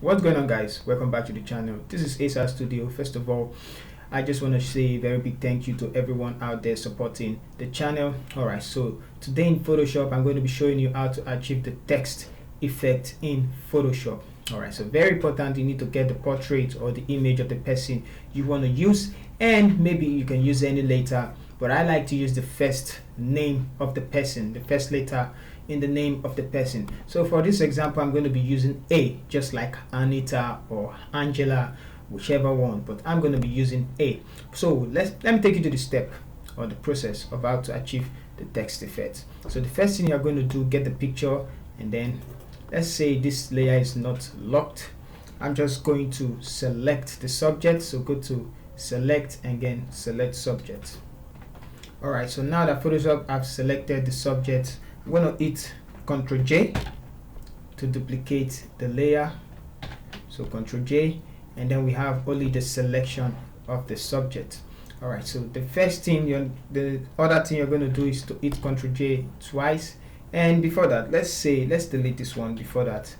What's going on, guys? Welcome back to the channel. This is ASAR Studio. First of all, I just want to say a very big thank you to everyone out there supporting the channel. Alright, so today in Photoshop I'm going to be showing you how to achieve the text effect in Photoshop. Alright, so very important, you need to get the portrait or the image of the person you want to use, and maybe you can use any letter, but I like to use the first name of the person, the first letter in the name of the person. So for this example, I'm going to be using A, just like Anita or Angela, whichever one, but I'm going to be using A. So let me take you to the step or the process of how to achieve the text effect. So the first thing you're going to do, get the picture, and then let's say this layer is not locked. I'm just going to select the subject, so go to select and again select subject. Alright, so now that Photoshop I've selected the subject, I'm going to hit Ctrl J to duplicate the layer. So Ctrl J, and then we have only the selection of the subject. Alright, so the first thing, the other thing you're going to do is to hit Ctrl J twice. And before that, let's delete this one. Before that,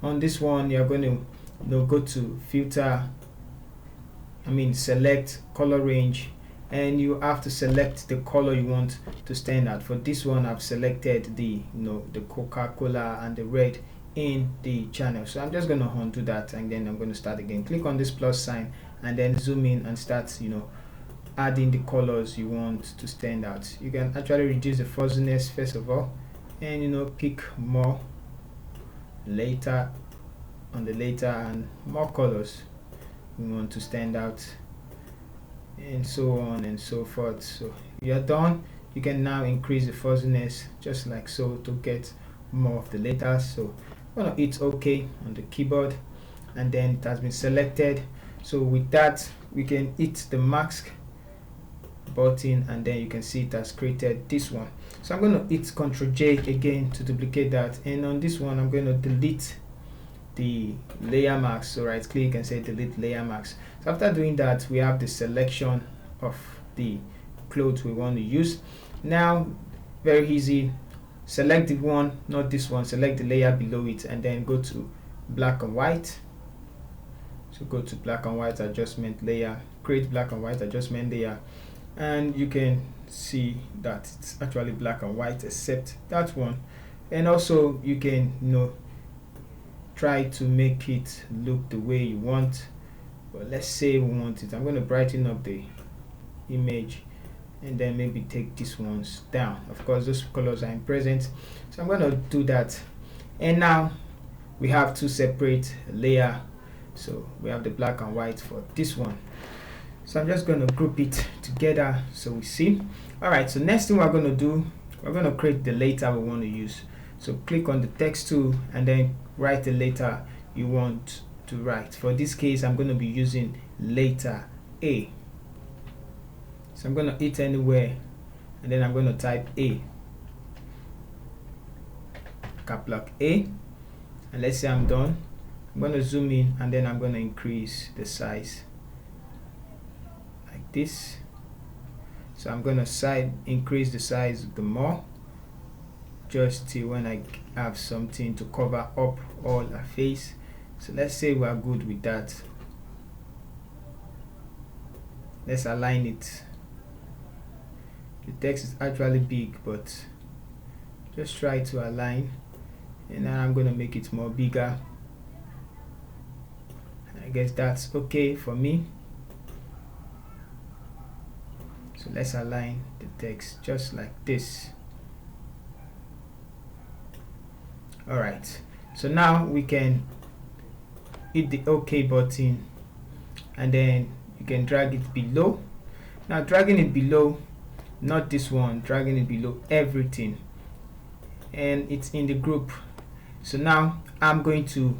on this one, you're going to go to filter, select color range, and you have to select the color you want to stand out. For this one, I've selected the Coca-Cola and the red in the channel. So I'm just going to undo that, and then I'm going to start again. Click on this plus sign and then zoom in and start adding the colors you want to stand out. You can actually reduce the fuzziness first of all, and pick more later on the later and more colors you want to stand out, and so on and so forth. So you're done. You can now increase the fuzziness just like so to get more of the letters. So I'm gonna hit OK on the keyboard, and then it has been selected. So with that, we can hit the mask button, and then you can see it has created this one. So I'm going to hit Ctrl J again to duplicate that, and on this one I'm going to delete the layer mask. So right click and say delete layer mask. So after doing that, we have the selection of the clothes we want to use. Now very easy, select the one, not this one, select the layer below it, and then go to black and white. So go to black and white adjustment layer, create black and white adjustment layer, and you can see that it's actually black and white except that one. And also you can try to make it look the way you want, but let's say we want it, I'm going to brighten up the image and then maybe take these ones down. Of course those colors are in present, so I'm going to do that. And now we have two separate layers, so we have the black and white for this one. So I'm just going to group it together so we see. Alright, so next thing we're going to do, we're going to create the letter we want to use. So click on the text tool and then write the letter you want to write. For this case, I'm going to be using letter A. So I'm going to hit anywhere, and then I'm going to type A, cap lock A, and let's say I'm done. I'm going to zoom in, and then I'm going to increase the size like this. So I'm going to increase the size the more, just till when I have something to cover up all our face. So let's say we are good with that. Let's align it. The text is actually big, but just try to align, and now I'm going to make it more bigger. I guess that's okay for me. So let's align the text just like this. Alright, so now we can hit the OK button, and then you can drag it below. Now dragging it below, not this one, dragging it below everything, and it's in the group. So now I'm going to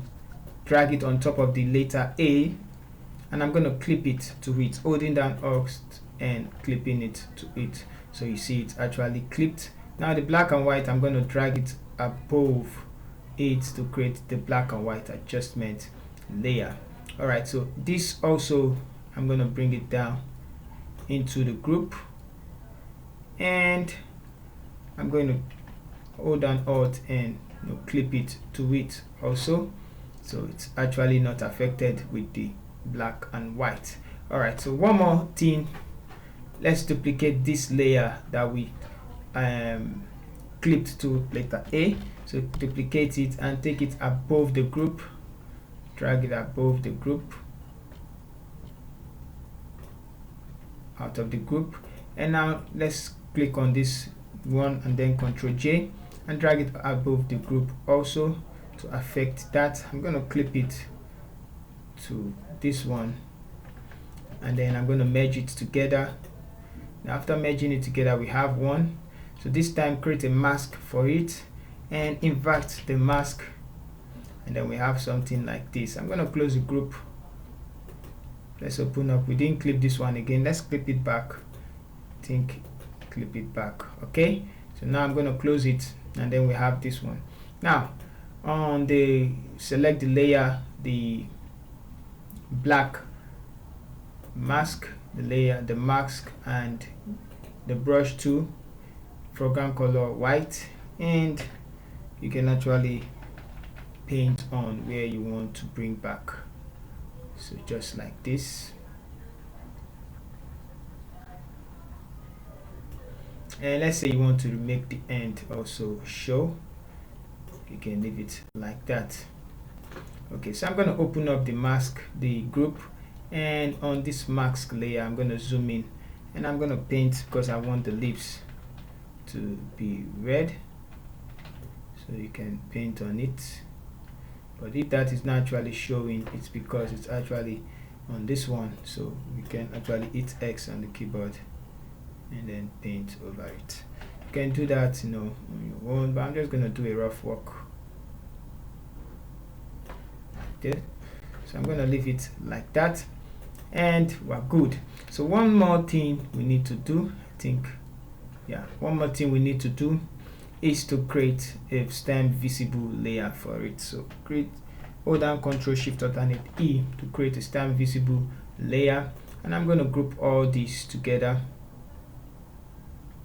drag it on top of the letter A, and I'm going to clip it to it, holding down Alt and clipping it to it. So you see it's actually clipped. Now the black and white, I'm going to drag it above it to create the black and white adjustment layer. Alright, so this also I'm going to bring it down into the group, and I'm going to hold down Alt and clip it to it also. so it's actually not affected with the black and white. All right, so one more thing, let's duplicate this layer that we clipped to letter A. So duplicate it and take it above the group, drag it above the group, out of the group, and now let's click on this one and then Ctrl J and drag it above the group also to affect that. I'm going to clip it to this one, and then I'm going to merge it together. Now after merging it together, we have one. So this time create a mask for it and invert the mask, and then we have something like this. I'm going to close the group. Let's open up. We didn't clip this one again. Let's clip it back. I think clip it back. Okay, so now I'm going to close it, and then we have this one. Now on the select the layer, the black mask, the layer, the mask, and the brush tool, foreground color white, and you can actually paint on where you want to bring back. So just like this, and let's say you want to make the end also show, you can leave it like that. Okay, so I'm going to open up the mask, the group, and on this mask layer I'm going to zoom in, and I'm going to paint because I want the lips to be red, so you can paint on it. But if that is not actually showing, it's because it's actually on this one, so we can actually hit X on the keyboard and then paint over it. You can do that, you know, on your own, but I'm just going to do a rough work. Okay, so I'm going to leave it like that, and we're good. So one more thing we need to do, I think, yeah, one more thing we need to do is to create a stem visible layer for it. So hold down Ctrl Shift Alternate E to create a stem visible layer, and I'm going to group all these together,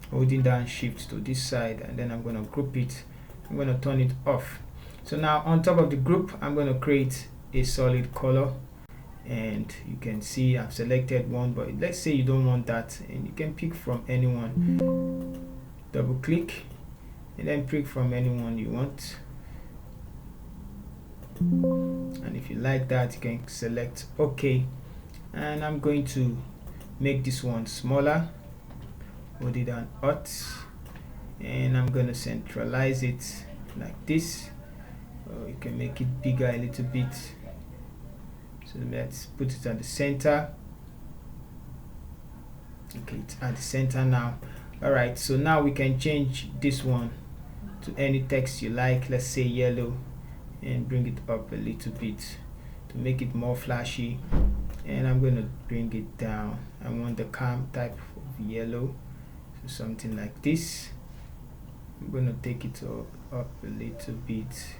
holding down Shift to this side, and then I'm going to group it. I'm going to turn it off. So now on top of the group, I'm going to create a solid color, and you can see I've selected one, but let's say you don't want that, and you can pick from anyone. Double click and then pick from anyone you want, and if you like that, you can select OK. And I'm going to make this one smaller, hold it down Alt, and I'm going to centralize it like this. You can make it bigger a little bit, so let's put it at the center. Okay, it's at the center now. Alright, so now we can change this one to any text you like, let's say yellow, and bring it up a little bit to make it more flashy. And I'm going to bring it down. I want the calm type of yellow, so something like this. I'm going to take it up a little bit.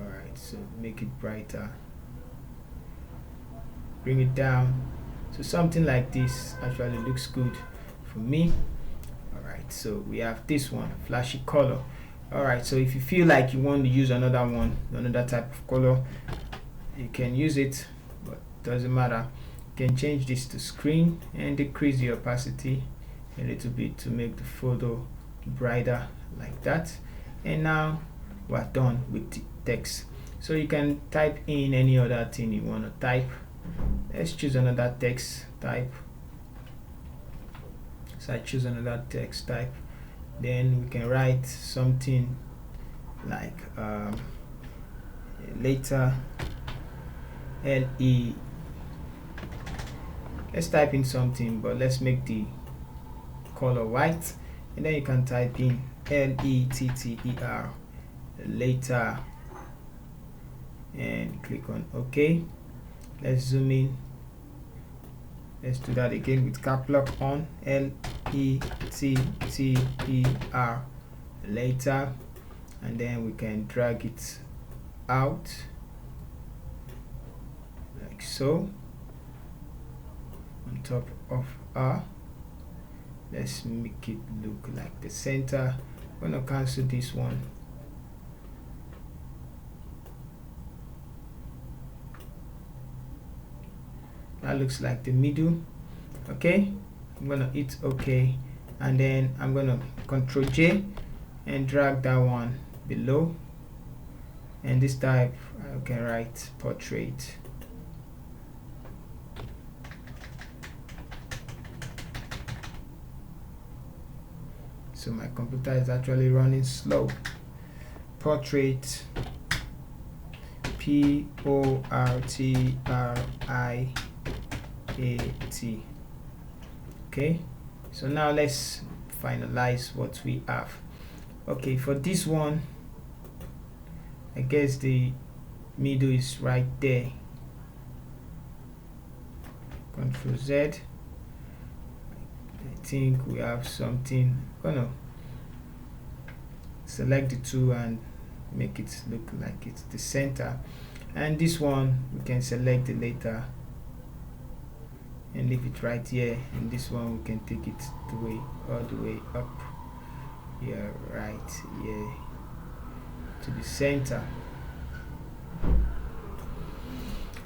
Alright, so make it brighter, bring it down, so something like this actually looks good for me. Alright, so we have this one, flashy color. Alright, so if you feel like you want to use another one, another type of color, you can use it, but doesn't matter. You can change this to screen and decrease the opacity a little bit to make the photo brighter like that. And now we're done with the text. So you can type in any other thing you want to type. Let's choose another text type. So I choose another text type, then we can write something like later LE. Let's type in something, but let's make the color white, and then you can type in LETTER, later, and click on OK. Let's zoom in. Let's do that again with cap lock on, LETTER, later, and then we can drag it out like so on top of R. Let's make it look like the center. I'm gonna cancel this one. that looks like the middle. Okay, I'm gonna hit OK, and then I'm gonna Control J and drag that one below, and this type I can write portrait. So my computer is actually running slow. Portrait, Portrait. Okay, so now let's finalize what we have. Okay, for this one, I guess the middle is right there. Control Z. I think we have something. Oh no. Select the two and make it look like it's the center. And this one we can select it later and leave it right here. And this one we can take it all the way up. Yeah, right here to the center.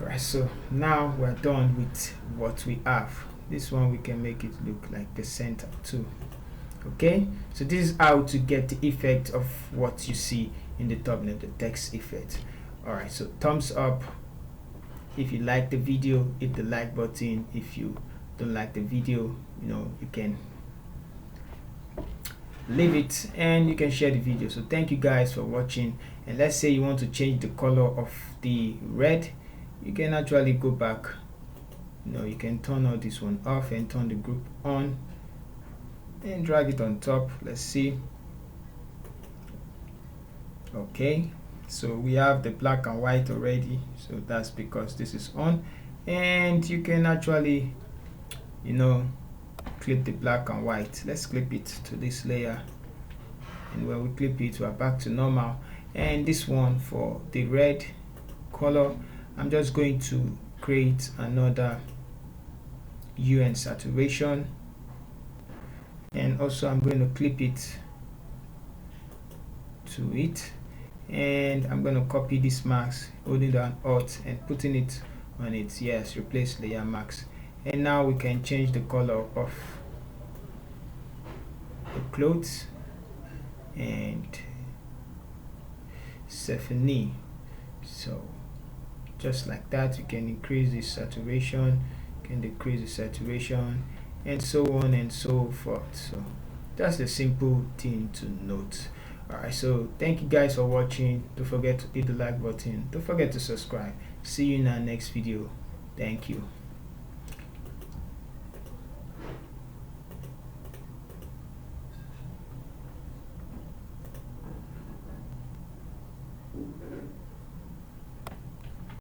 Alright, so now we're done with what we have. This one we can make it look like the center too. Okay, so this is how to get the effect of what you see in the thumbnail, the text effect. Alright, so thumbs up if you like the video, hit the like button. If you don't like the video, you can leave it and you can share the video. So thank you guys for watching. And let's say you want to change the color of the red, you can actually go back. You can turn all this one off and turn the group on and drag it on top. Let's see. Okay, so we have the black and white already, so that's because this is on. And you can actually clip the black and white. Let's clip it to this layer, and when we clip it, we're back to normal. And this one for the red color, I'm just going to create another hue and saturation, and also I'm going to clip it to it, and I'm going to copy this mask, holding down Alt and putting it on it. Yes, replace layer mask. And now we can change the color of the clothes and Stephanie. So just like that, you can increase the saturation, you can decrease the saturation, and so on and so forth. So that's the simple thing to note. Alright, so thank you guys for watching. Don't forget to hit the like button, don't forget to subscribe. See you in our next video. Thank you.